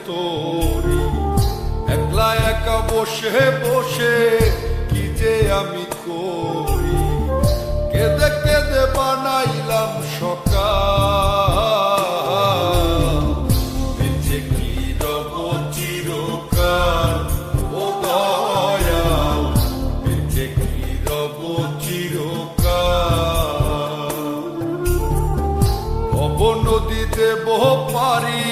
তোরি। একলা একা বসে বসে কি যে আমি করি, কেঁদে কেঁদে বানাইলাম সকাল। বেঁচে কি রব চিরকাল ও দয়াল, বেঁচে কি রব চিরকাল। ভব নদীতে বহ পারি,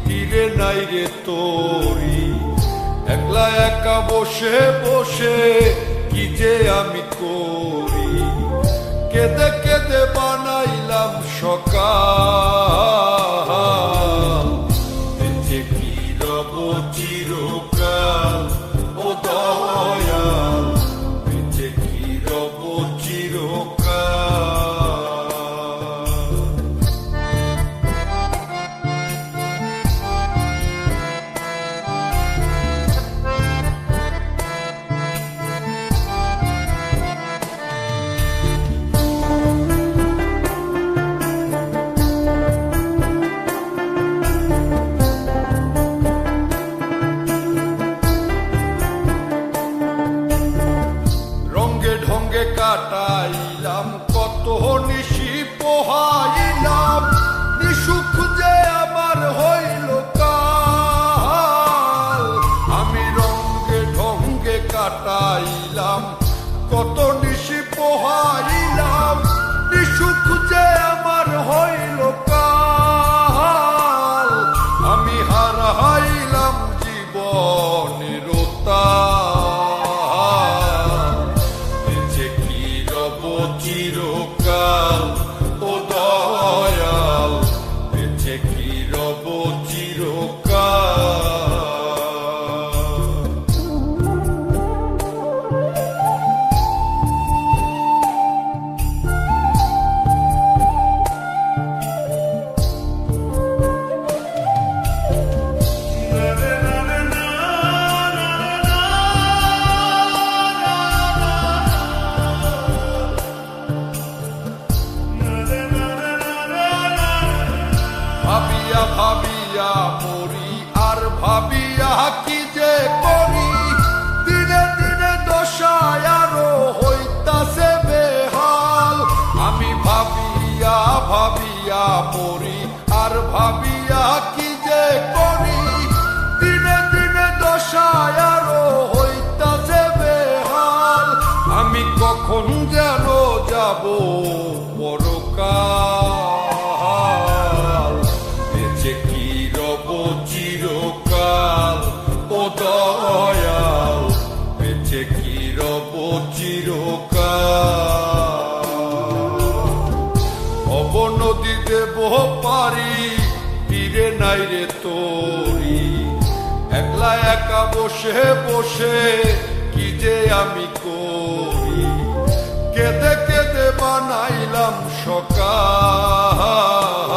তীরে নাই রে তোরি। একলা একা বসে বসে কি যে আমি করি, কেঁদে কেঁদে বানাইলাম সকাল। বেঁচে কি রব চিরকাল ও দয়াল, বেঁচে কি রব চিরকাল। কাটাইলাম কত নিশি পোহাইলাম, নিসুখ যে আমার হইল কাল। আমি রঙ্গে ঢঙ্গে কাটাইলাম কত নিশি পোহাইলাম, নিসুখ যে আমার হইল কাল। আমি হারাইলাম জীবনের চিরকাল ও দয়াল, বেঁচে কি রব চিরকাল। ভাবিয়া ভাবিয়া মরি আর ভাবিয়া কি যে করি, দিনে দিনে দশায় আরো হইতাছে বেহাল। আমি ভাবিয়া ভাবিয়া মরি আর ভাবিয়া কি যে করি, দিনে দিনে দশায় আরো হইতাছে বেহাল। আমি কখন যেন যাব পরকাল, বেঁচে কি রব চিরকাল ও দয়াল, বেঁচে কি রব চিরকাল। ভব নদীতে বহ পারি, তীরে নাই রে তোরি। একলা একা বসে বসে কি যে আমি করি, কেঁদে কেঁদে বানাইলাম সকাল।